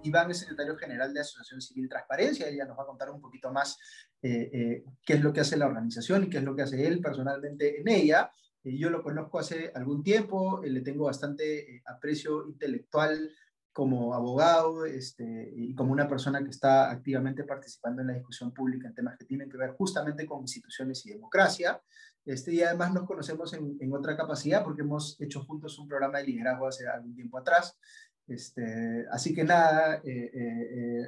Iván es secretario general de Asociación Civil Transparencia. Ella nos va a contar un poquito más qué es lo que hace la organización y qué es lo que hace él personalmente en ella. Yo lo conozco hace algún tiempo, le tengo bastante aprecio intelectual como abogado, y como una persona que está activamente participando en la discusión pública en temas que tienen que ver justamente con instituciones y democracia. Y además nos conocemos en otra capacidad porque hemos hecho juntos un programa de liderazgo hace algún tiempo atrás. Así que nada,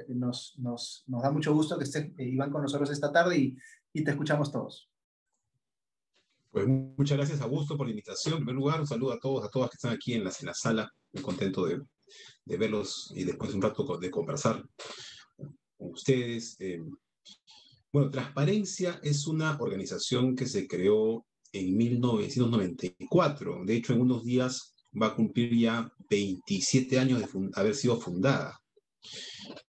nos da mucho gusto que estés, Iván, con nosotros esta tarde y te escuchamos todos. Pues muchas gracias, Augusto, por la invitación. En primer lugar, un saludo a todos, a todas que están aquí en la sala. Muy contento de verlos y después un rato de conversar con ustedes. Bueno, Transparencia es una organización que se creó en 1994. De hecho, en unos días va a cumplir ya 27 años de haber sido fundada.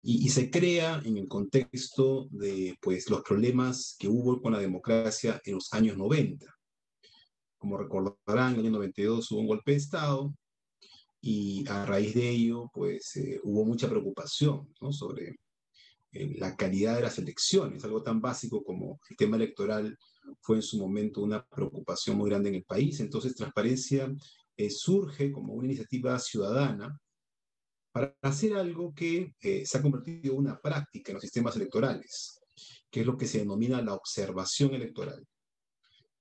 Y se crea en el contexto de pues, los problemas que hubo con la democracia en los años 90. Como recordarán, en el año 92 hubo un golpe de Estado y a raíz de ello pues, hubo mucha preocupación, ¿no?, sobre la calidad de las elecciones. Algo tan básico como el tema electoral fue en su momento una preocupación muy grande en el país. Entonces, Transparencia surge como una iniciativa ciudadana para hacer algo que se ha convertido en una práctica en los sistemas electorales, que es lo que se denomina la observación electoral.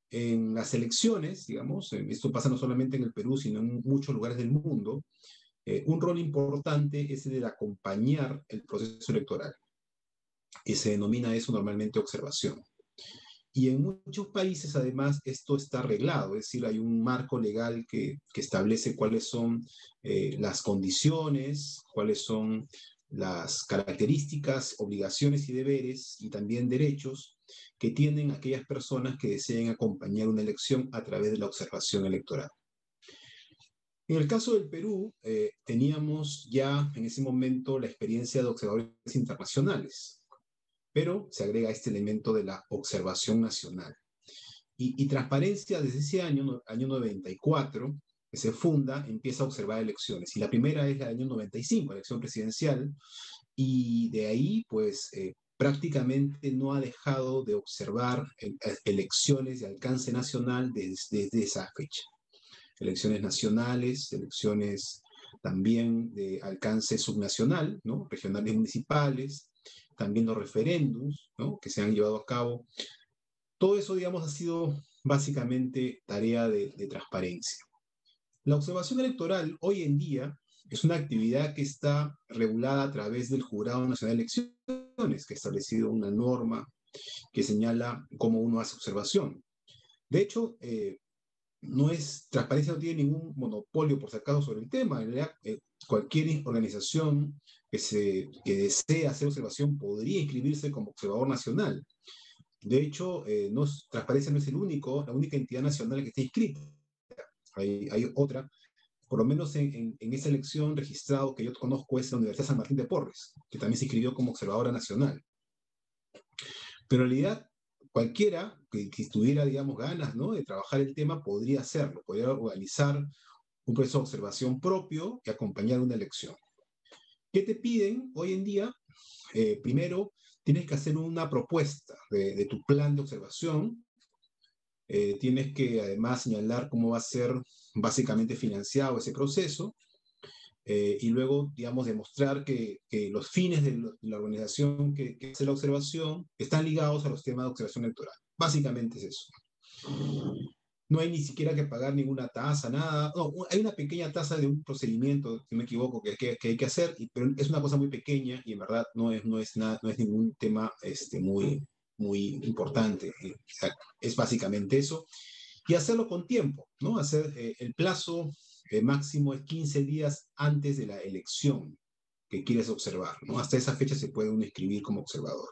En las elecciones, digamos, esto pasa no solamente en el Perú, sino en muchos lugares del mundo, un rol importante es el de acompañar el proceso electoral, y se denomina eso normalmente observación. Y en muchos países, además, esto está arreglado, es decir, hay un marco legal que establece cuáles son las condiciones, cuáles son las características, obligaciones y deberes, y también derechos que tienen aquellas personas que deseen acompañar una elección a través de la observación electoral. En el caso del Perú, teníamos ya en ese momento la experiencia de observadores internacionales, pero se agrega este elemento de la observación nacional. Y Transparencia desde ese año 94, que se funda, empieza a observar elecciones. Y la primera es la del año 95, elección presidencial, y de ahí, pues, prácticamente no ha dejado de observar elecciones de alcance nacional desde esa fecha. Elecciones nacionales, elecciones también de alcance subnacional, ¿no?, regionales y municipales, también los referéndums, ¿no?, que se han llevado a cabo. Todo eso, digamos, ha sido básicamente tarea de Transparencia. La observación electoral hoy en día es una actividad que está regulada a través del Jurado Nacional de Elecciones, que ha establecido una norma que señala cómo uno hace observación. De hecho, Transparencia no tiene ningún monopolio, por si acaso, sobre el tema. En realidad, cualquier organización que desee hacer observación podría inscribirse como observador nacional. De hecho, Transparencia no es la única entidad nacional que está inscrita. Hay otra, por lo menos en esa elección registrado que yo conozco es la Universidad San Martín de Porres, que también se inscribió como observadora nacional. Pero en realidad, cualquiera que tuviera, digamos, ganas, ¿no?, de trabajar el tema podría hacerlo, podría organizar un proceso de observación propio y acompañar una elección. ¿Qué te piden hoy en día? Primero, tienes que hacer una propuesta de tu plan de observación. Tienes que además señalar cómo va a ser básicamente financiado ese proceso. Y luego, digamos, demostrar que los fines de la organización que hace la observación están ligados a los temas de observación electoral. Básicamente es eso. No hay ni siquiera que pagar ninguna tasa, nada. No, hay una pequeña tasa de un procedimiento, si no me equivoco, que hay que hacer, pero es una cosa muy pequeña y en verdad no es ningún tema muy importante. O sea, es básicamente eso. Y hacerlo con tiempo, ¿no? El plazo máximo es 15 días antes de la elección que quieres observar, ¿no? Hasta esa fecha se puede uno inscribir como observador.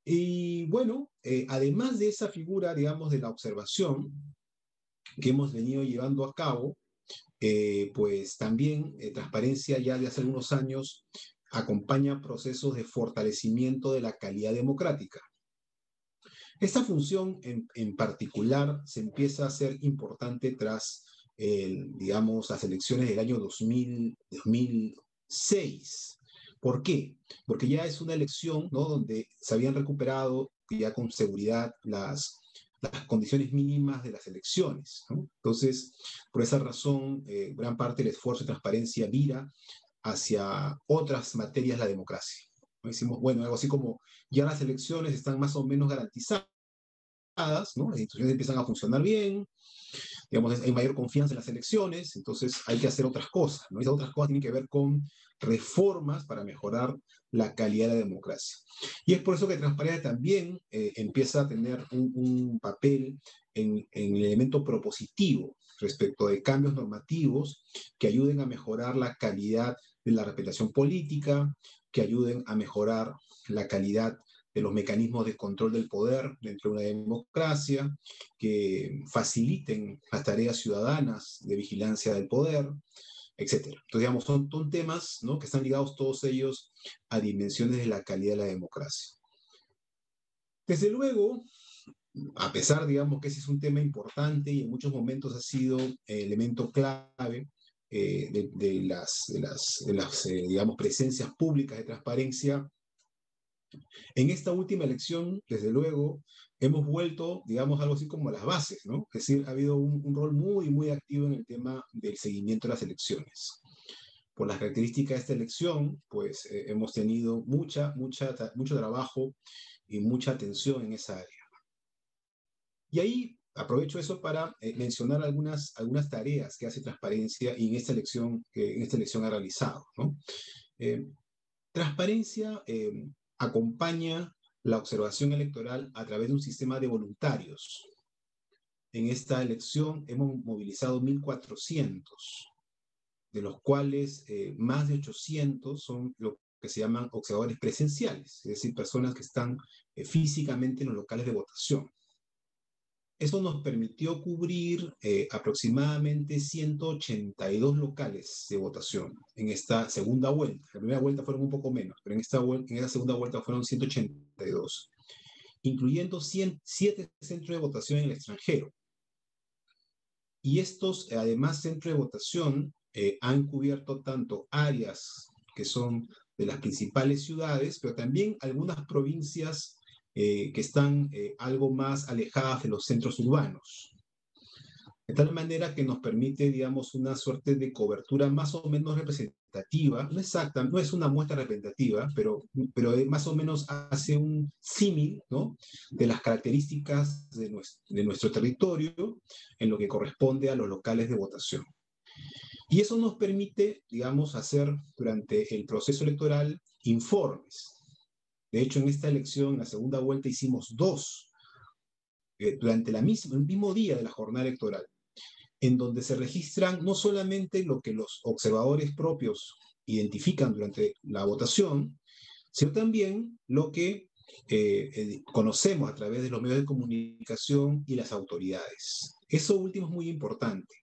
Y bueno, además de esa figura, digamos, de la observación que hemos venido llevando a cabo, pues también Transparencia ya de hace algunos años acompaña procesos de fortalecimiento de la calidad democrática. Esta función en particular se empieza a hacer importante tras, digamos, las elecciones del año 6. ¿Por qué? Porque ya es una elección, ¿no?, donde se habían recuperado ya con seguridad las condiciones mínimas de las elecciones, ¿no? Entonces, por esa razón, gran parte del esfuerzo de transparencia vira hacia otras materias de la democracia. ¿No? Decimos, bueno, algo así como ya las elecciones están más o menos garantizadas, ¿no? Las instituciones empiezan a funcionar bien, digamos, hay mayor confianza en las elecciones, entonces hay que hacer otras cosas, ¿no? Esas otras cosas tienen que ver con reformas para mejorar la calidad de la democracia. Y es por eso que Transparencia también empieza a tener un papel en el elemento propositivo respecto de cambios normativos que ayuden a mejorar la calidad de la representación política, que ayuden a mejorar la calidad de los mecanismos de control del poder dentro de una democracia, que faciliten las tareas ciudadanas de vigilancia del poder, etcétera. Entonces, digamos, son temas, ¿no?, que están ligados todos ellos a dimensiones de la calidad de la democracia. Desde luego, a pesar, digamos, que ese es un tema importante y en muchos momentos ha sido elemento clave de las digamos, presencias públicas de transparencia, en esta última elección, desde luego, hemos vuelto, digamos, algo así como a las bases, ¿no? Es decir, ha habido un rol muy, muy activo en el tema del seguimiento de las elecciones. Por las características de esta elección, pues hemos tenido mucho trabajo y mucha atención en esa área. Y ahí aprovecho eso para mencionar algunas tareas que hace Transparencia y en esta elección ha realizado, ¿no? Eh, Transparencia acompaña la observación electoral a través de un sistema de voluntarios. En esta elección hemos movilizado 1.400, de los cuales más de 800 son lo que se llaman observadores presenciales, es decir, personas que están físicamente en los locales de votación. Eso nos permitió cubrir aproximadamente 182 locales de votación en esta segunda vuelta. La primera vuelta fueron un poco menos, pero en esta segunda vuelta fueron 182, incluyendo 7 centros de votación en el extranjero. Y estos, además, centros de votación han cubierto tanto áreas que son de las principales ciudades, pero también algunas provincias que están algo más alejadas de los centros urbanos. De tal manera que nos permite, digamos, una suerte de cobertura más o menos representativa, no exacta, no es una muestra representativa, pero más o menos hace un símil, ¿no?, de las características de nuestro territorio en lo que corresponde a los locales de votación. Y eso nos permite, digamos, hacer durante el proceso electoral informes. De hecho, en esta elección, en la segunda vuelta, hicimos 2 durante el mismo día de la jornada electoral, en donde se registran no solamente lo que los observadores propios identifican durante la votación, sino también lo que conocemos a través de los medios de comunicación y las autoridades. Eso último es muy importante.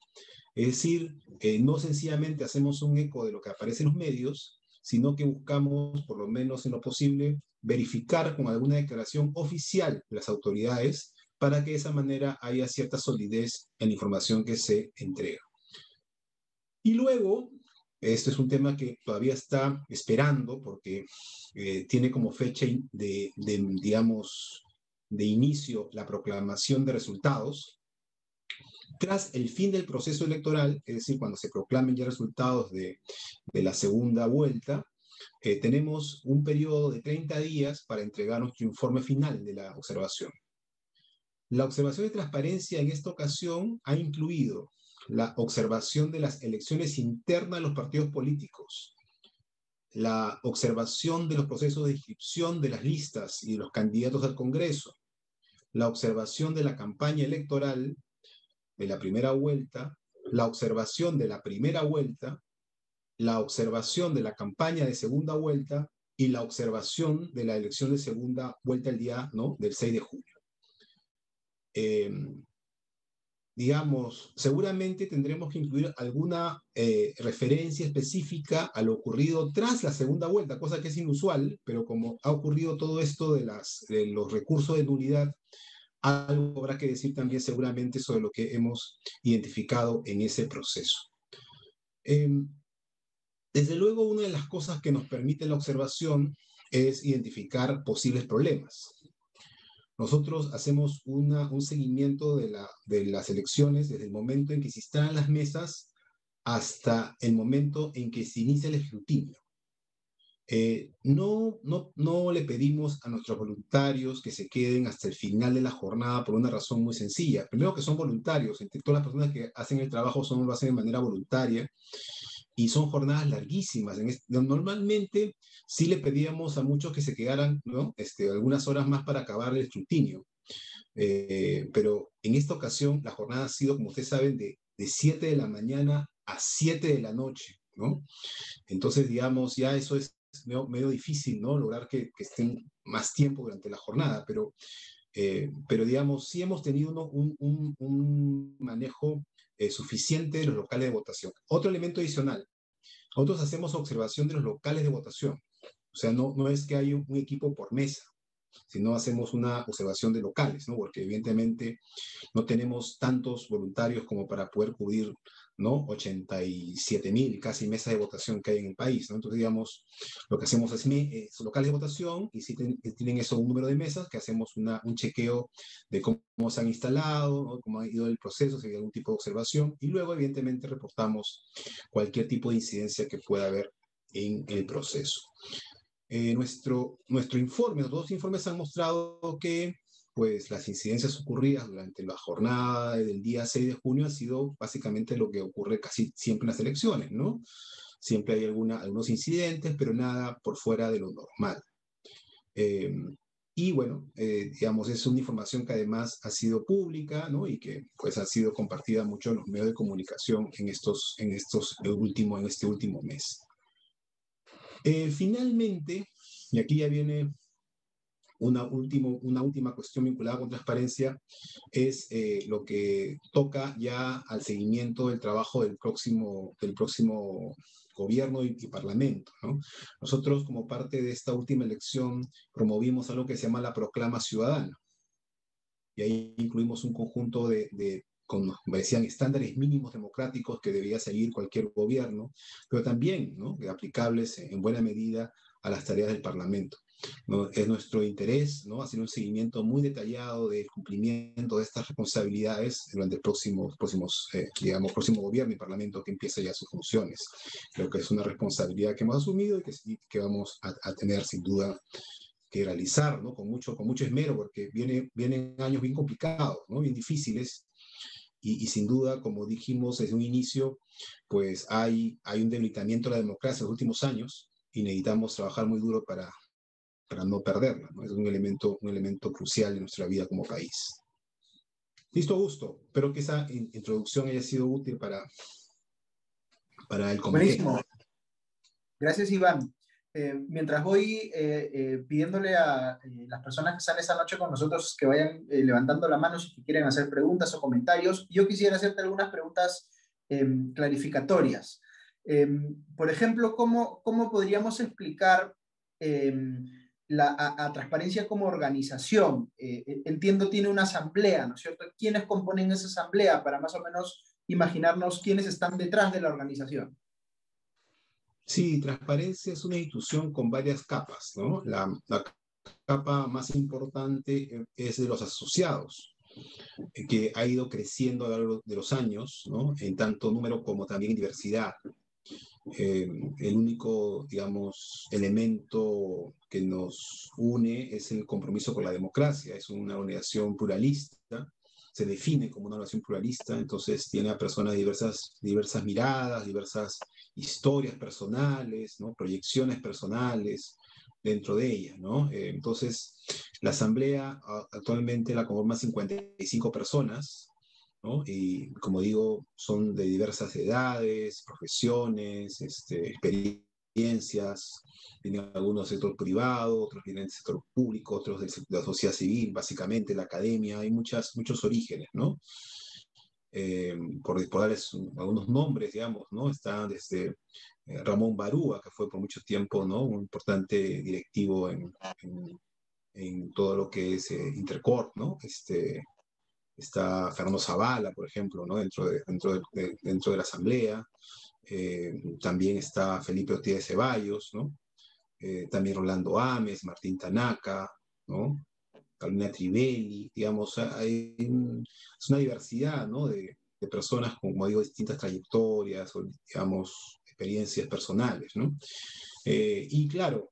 Es decir, no sencillamente hacemos un eco de lo que aparece en los medios, sino que buscamos, por lo menos en lo posible, verificar con alguna declaración oficial de las autoridades para que de esa manera haya cierta solidez en la información que se entrega. Y luego, este es un tema que todavía está esperando porque tiene como fecha digamos, de inicio la proclamación de resultados. Tras el fin del proceso electoral, es decir, cuando se proclamen ya resultados de la segunda vuelta, tenemos un periodo de 30 días para entregar nuestro informe final de la observación. La observación de transparencia en esta ocasión ha incluido la observación de las elecciones internas de los partidos políticos, la observación de los procesos de inscripción de las listas y de los candidatos al Congreso, la observación de la campaña electoral de la primera vuelta, la observación de la primera vuelta, la observación de la campaña de segunda vuelta y la observación de la elección de segunda vuelta el día, ¿no?, del 6 de junio. Digamos, seguramente tendremos que incluir alguna referencia específica a lo ocurrido tras la segunda vuelta, cosa que es inusual, pero como ha ocurrido todo esto de los recursos de nulidad, algo habrá que decir también seguramente sobre lo que hemos identificado en ese proceso. Desde luego, una de las cosas que nos permite la observación es identificar posibles problemas. Nosotros hacemos un seguimiento de las elecciones desde el momento en que se instalan las mesas hasta el momento en que se inicia el escrutinio. No le pedimos a nuestros voluntarios que se queden hasta el final de la jornada por una razón muy sencilla. Primero, que son voluntarios, entre todas las personas que hacen el trabajo lo hacen de manera voluntaria, y son jornadas larguísimas. Normalmente sí le pedíamos a muchos que se quedaran, ¿no? Algunas horas más para acabar el escrutinio. Pero en esta ocasión la jornada ha sido, como ustedes saben, de 7 de la mañana a 7 de la noche, ¿no? Entonces, digamos, ya eso es medio difícil, ¿no? Lograr que estén más tiempo durante la jornada, pero digamos, sí hemos tenido un manejo suficiente de los locales de votación. Otro elemento adicional, nosotros hacemos observación de los locales de votación. O sea, no es que hay un equipo por mesa, sino hacemos una observación de locales, ¿no? Porque evidentemente no tenemos tantos voluntarios como para poder cubrir, ¿no? 87.000 casi mesas de votación que hay en el país, ¿no? Entonces, digamos, lo que hacemos es locales de votación, y si tienen eso, un número de mesas, que hacemos un chequeo de cómo se han instalado, ¿no? Cómo ha ido el proceso, si hay algún tipo de observación, y luego, evidentemente, reportamos cualquier tipo de incidencia que pueda haber en el proceso. Nuestro informe, los dos informes han mostrado que pues, las incidencias ocurridas durante la jornada del día 6 de junio han sido básicamente lo que ocurre casi siempre en las elecciones, ¿no? Siempre hay algunos incidentes, pero nada por fuera de lo normal. Y bueno, digamos, es una información que además ha sido pública, ¿no? Y que pues ha sido compartida mucho en los medios de comunicación en este último mes. Finalmente, y aquí ya viene una última cuestión vinculada con transparencia, es lo que toca ya al seguimiento del trabajo del próximo gobierno y parlamento, ¿no? Nosotros, como parte de esta última elección, promovimos algo que se llama la Proclama Ciudadana. Y ahí incluimos un conjunto como decían, estándares mínimos democráticos que debía seguir cualquier gobierno, pero también, ¿no?, aplicables en buena medida a las tareas del Parlamento, ¿no? Es nuestro interés, ¿no?, hacer un seguimiento muy detallado del cumplimiento de estas responsabilidades durante el próximo gobierno y Parlamento que empieza ya sus funciones. Creo que es una responsabilidad que hemos asumido y que vamos a tener sin duda que realizar, ¿no?, con mucho esmero, porque vienen años bien complicados, ¿no?, bien difíciles, y sin duda, como dijimos desde un inicio, pues hay un debilitamiento de la democracia en los últimos años y necesitamos trabajar muy duro para no perderla, ¿no? Es un elemento crucial de nuestra vida como país. Listo, Augusto. Espero que esa introducción haya sido útil para el comité. Buenísimo. Gracias, Iván. Mientras voy pidiéndole a las personas que están esta noche con nosotros que vayan levantando la mano si quieren hacer preguntas o comentarios, yo quisiera hacerte algunas preguntas clarificatorias. Por ejemplo, ¿cómo podríamos explicar a Transparencia como organización? Entiendo, tiene una asamblea, ¿no es cierto? ¿Quiénes componen esa asamblea para más o menos imaginarnos quiénes están detrás de la organización? Sí, Transparencia es una institución con varias capas, ¿no? La capa más importante es de los asociados, que ha ido creciendo a lo largo de los años, ¿no?, en tanto número como también en diversidad. El único, digamos, elemento que nos une es el compromiso con la democracia. Es una organización pluralista, se define como una organización pluralista, entonces tiene a personas de diversas miradas, diversas historias personales, ¿no?, proyecciones personales dentro de ella, ¿no? Entonces, la asamblea actualmente la conforman 55 personas, ¿no? Y como digo, son de diversas edades, profesiones, experiencias. Vienen algunos del sector privado, otros vienen del sector público, otros de la sociedad civil, básicamente la academia. Hay muchos orígenes, ¿no? Por darles algunos nombres, digamos, ¿no? Está desde Ramón Barúa, que fue por mucho tiempo, ¿no?, un importante directivo en todo lo que es Intercorp, ¿no? está Fernando Zavala, por ejemplo, ¿no? Dentro de la Asamblea. También está Felipe Ortiz de Ceballos, ¿no? También Rolando Ames, Martín Tanaka, ¿no? Carolina Trivelli, digamos, es una diversidad, ¿no? De personas con, como digo, distintas trayectorias o, digamos, experiencias personales, ¿no? Y claro,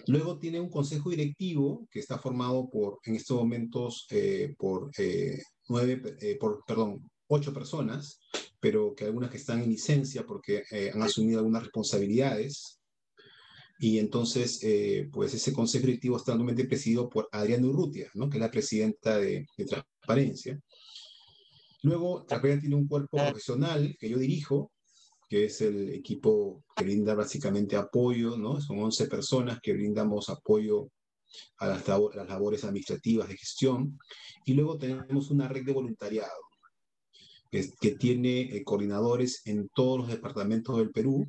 luego tiene un consejo directivo que está formado por, en estos momentos, perdón, 8 personas, pero que algunas que están en licencia porque han asumido algunas responsabilidades. Y entonces, pues ese consejo directivo está actualmente presidido por Adriana Urrutia, ¿no? Que es la presidenta de Transparencia. Luego, Transparencia tiene un cuerpo profesional que yo dirijo, que es el equipo que brinda básicamente apoyo, ¿no? Son 11 personas que brindamos apoyo a las labores administrativas de gestión. Y luego tenemos una red de voluntariado que tiene coordinadores en todos los departamentos del Perú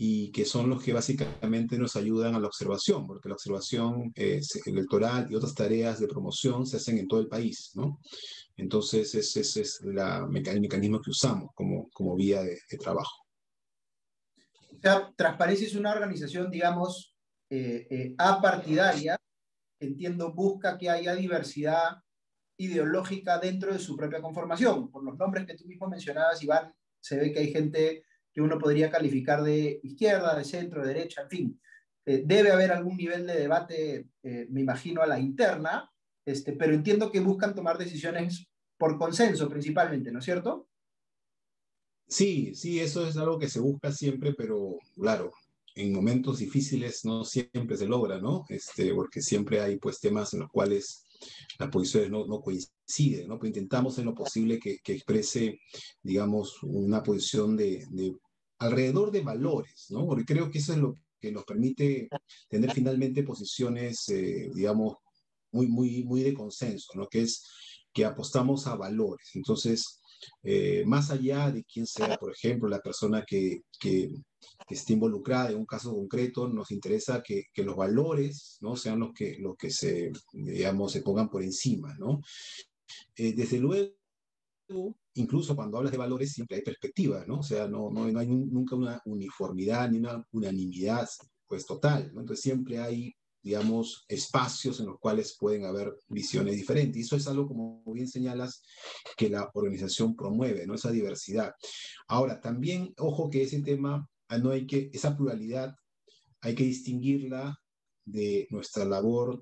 y que son los que básicamente nos ayudan a la observación, porque la observación electoral y otras tareas de promoción se hacen en todo el país, ¿no? Entonces, ese es el mecanismo que usamos como vía de trabajo. O sea, Transparencia es una organización, digamos, apartidaria, entiendo, busca que haya diversidad ideológica dentro de su propia conformación. Por los nombres que tú mismo mencionabas, Iván, se ve que hay gente que uno podría calificar de izquierda, de centro, de derecha, en fin. Debe haber algún nivel de debate, me imagino, a la interna, pero entiendo que buscan tomar decisiones por consenso principalmente, ¿no es cierto? Sí, sí, eso es algo que se busca siempre, pero claro, en momentos difíciles no siempre se logra, ¿no? Porque siempre hay pues temas en los cuales las posiciones no coinciden, ¿no? Pero intentamos en lo posible que exprese, digamos, una posición alrededor de valores, ¿no? Porque creo que eso es lo que nos permite tener finalmente posiciones, digamos, muy de consenso, ¿no? Que es que apostamos a valores. Entonces, más allá de quién sea, por ejemplo, la persona que esté involucrada en un caso concreto, nos interesa que los valores, ¿no? Sean los que digamos, se pongan por encima, ¿no? Desde luego, incluso cuando hablas de valores, siempre hay perspectiva, ¿no? O sea, no hay nunca una uniformidad ni una unanimidad, pues total, ¿no? Entonces siempre hay, digamos, espacios en los cuales pueden haber visiones diferentes. Y eso es algo, como bien señalas, que la organización promueve, ¿no? Esa diversidad. Ahora, también, ojo que ese tema, esa pluralidad, hay que distinguirla de nuestra labor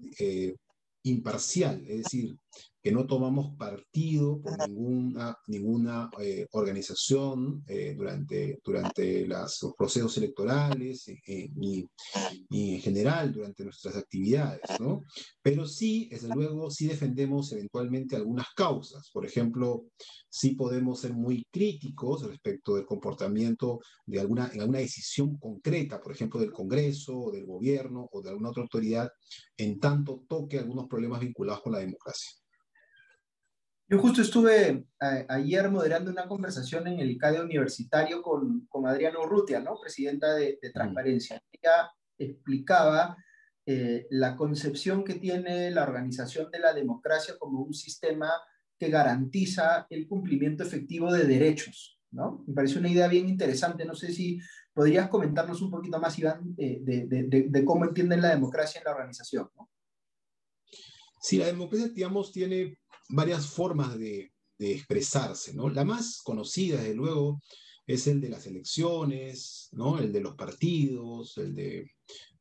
imparcial, es decir, que no tomamos partido por ninguna organización durante los procesos electorales ni en general durante nuestras actividades, ¿no? Pero sí, desde luego, sí defendemos eventualmente algunas causas. Por ejemplo, sí podemos ser muy críticos respecto del comportamiento en alguna decisión concreta, por ejemplo, del Congreso, o del gobierno o de alguna otra autoridad, en tanto toque algunos problemas vinculados con la democracia. Yo justo estuve ayer moderando una conversación en el CADE universitario con Adriana Urrutia, ¿no? Presidenta de Mm. Transparencia. Ella explicaba la concepción que tiene la organización de la democracia como un sistema que garantiza el cumplimiento efectivo de derechos, ¿no? Me parece una idea bien interesante. No sé si podrías comentarnos un poquito más, Iván, de cómo entienden la democracia en la organización, ¿no? Sí, la democracia, digamos, tiene varias formas de expresarse, ¿no? La más conocida, desde luego, es el de las elecciones, ¿no? El de los partidos, el de,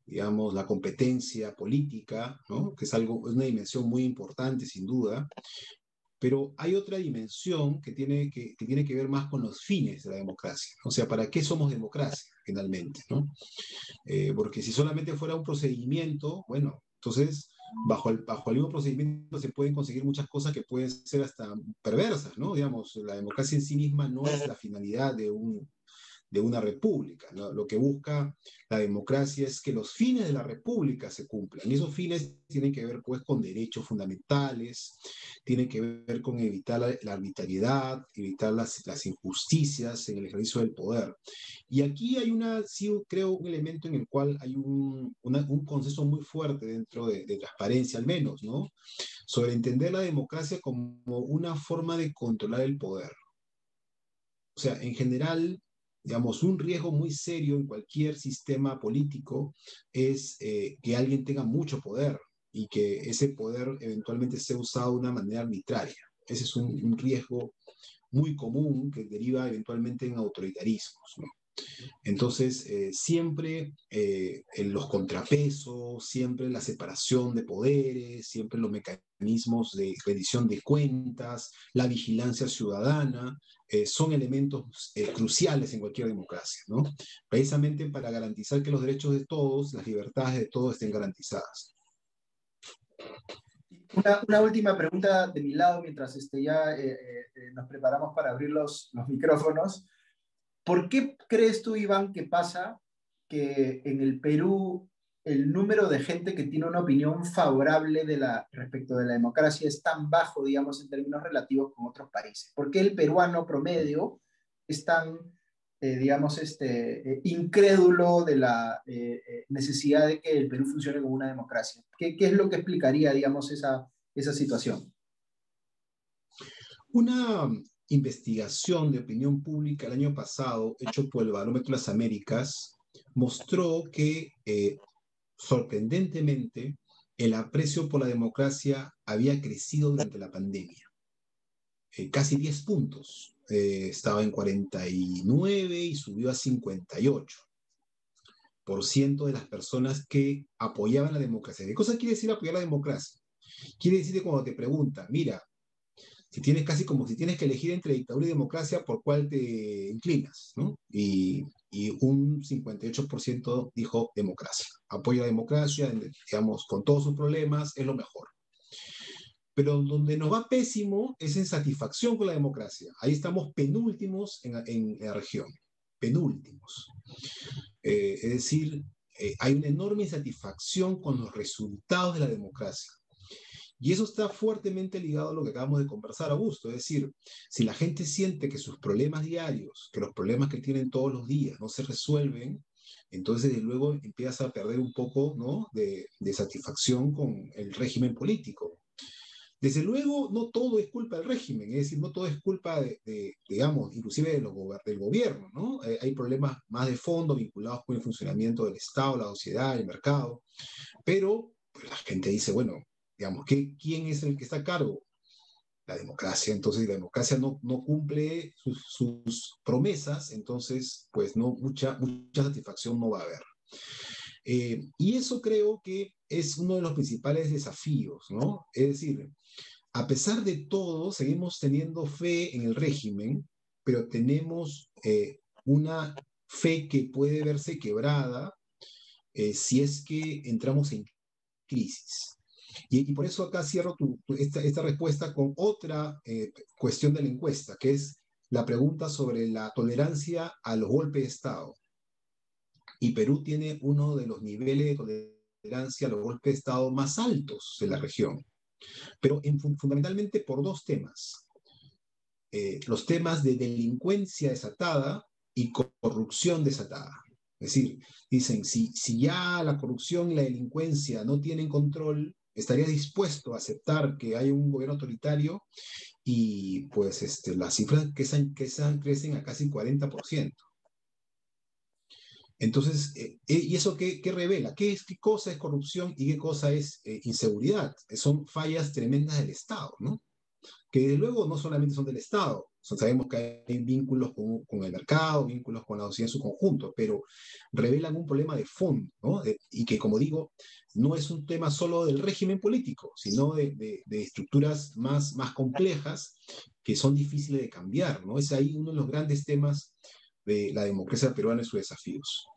digamos, la competencia política, ¿no? Que es es una dimensión muy importante, sin duda. Pero hay otra dimensión que tiene que ver más con los fines de la democracia. O sea, ¿para qué somos democracia, finalmente, ¿no? Porque si solamente fuera un procedimiento, bueno, entonces bajo el mismo procedimiento se pueden conseguir muchas cosas que pueden ser hasta perversas, ¿no? Digamos, la democracia en sí misma no es la finalidad de una república, ¿no? Lo que busca la democracia es que los fines de la república se cumplan. Y esos fines tienen que ver, pues, con derechos fundamentales, tienen que ver con evitar la arbitrariedad, evitar las injusticias en el ejercicio del poder. Y aquí hay sí creo, un elemento en el cual hay un consenso muy fuerte dentro de transparencia, al menos, ¿no? sobre entender la democracia como una forma de controlar el poder. O sea, en general, digamos, un riesgo muy serio en cualquier sistema político es que alguien tenga mucho poder y que ese poder eventualmente sea usado de una manera arbitraria. Ese es un riesgo muy común que deriva eventualmente en autoritarismos, ¿no? Entonces, siempre en los contrapesos, siempre la separación de poderes, siempre los mecanismos de rendición de cuentas, la vigilancia ciudadana, son elementos cruciales en cualquier democracia, ¿no? Precisamente para garantizar que los derechos de todos, las libertades de todos estén garantizadas. Una última pregunta de mi lado, mientras ya nos preparamos para abrir los micrófonos. ¿Por qué crees tú, Iván, que pasa que en el Perú el número de gente que tiene una opinión favorable respecto de la democracia es tan bajo, digamos, en términos relativos con otros países? ¿Por qué el peruano promedio es tan, digamos, incrédulo de la necesidad de que el Perú funcione como una democracia? ¿Qué es lo que explicaría, digamos, esa situación? Una investigación de opinión pública el año pasado, hecho por el Barómetro de las Américas, mostró que, sorprendentemente, el aprecio por la democracia había crecido durante la pandemia. Casi 10 puntos. Estaba en 49 y subió a 58% de las personas que apoyaban la democracia. ¿Qué cosa quiere decir apoyar la democracia? Quiere decir que cuando te preguntan, mira, si tienes casi como si tienes que elegir entre dictadura y democracia, ¿por cuál te inclinas? ¿No? Y un 58% dijo democracia. Apoyo a la democracia, digamos, con todos sus problemas, es lo mejor. Pero donde nos va pésimo es en satisfacción con la democracia. Ahí estamos penúltimos en la región. Penúltimos. Es decir, hay una enorme insatisfacción con los resultados de la democracia. Y eso está fuertemente ligado a lo que acabamos de conversar, Augusto. Es decir, si la gente siente que sus problemas diarios, que los problemas que tienen todos los días no se resuelven, entonces desde luego empiezas a perder un poco, ¿no?, de satisfacción con el régimen político. Desde luego, no todo es culpa del régimen, es decir, no todo es culpa digamos, inclusive del gobierno, ¿no? Hay problemas más de fondo vinculados con el funcionamiento del Estado, la sociedad, el mercado, pero pues, la gente dice, bueno, digamos, ¿quién es el que está a cargo? La democracia. Entonces, la democracia no cumple sus promesas, entonces, pues mucha satisfacción no va a haber. Y eso creo que es uno de los principales desafíos, ¿no? Es decir, a pesar de todo, seguimos teniendo fe en el régimen, pero tenemos una fe que puede verse quebrada si es que entramos en crisis. Y por eso acá cierro esta respuesta con otra cuestión de la encuesta, que es la pregunta sobre la tolerancia a los golpes de Estado. Y Perú tiene uno de los niveles de tolerancia a los golpes de Estado más altos de la región, pero fundamentalmente por dos temas. Los temas de delincuencia desatada y corrupción desatada. Es decir, dicen, si ya la corrupción y la delincuencia no tienen control, estaría dispuesto a aceptar que hay un gobierno autoritario y pues las cifras crecen a casi 40%. Entonces, ¿y eso qué revela? ¿Qué cosa es corrupción y qué cosa es inseguridad? Son fallas tremendas del Estado, ¿no? Que desde luego no solamente son del Estado, sabemos que hay vínculos con el mercado, vínculos con la sociedad en su conjunto, pero revelan un problema de fondo, ¿no? Y que, como digo, no es un tema solo del régimen político, sino de estructuras más complejas que son difíciles de cambiar, ¿no? Es ahí uno de los grandes temas de la democracia peruana y sus desafíos.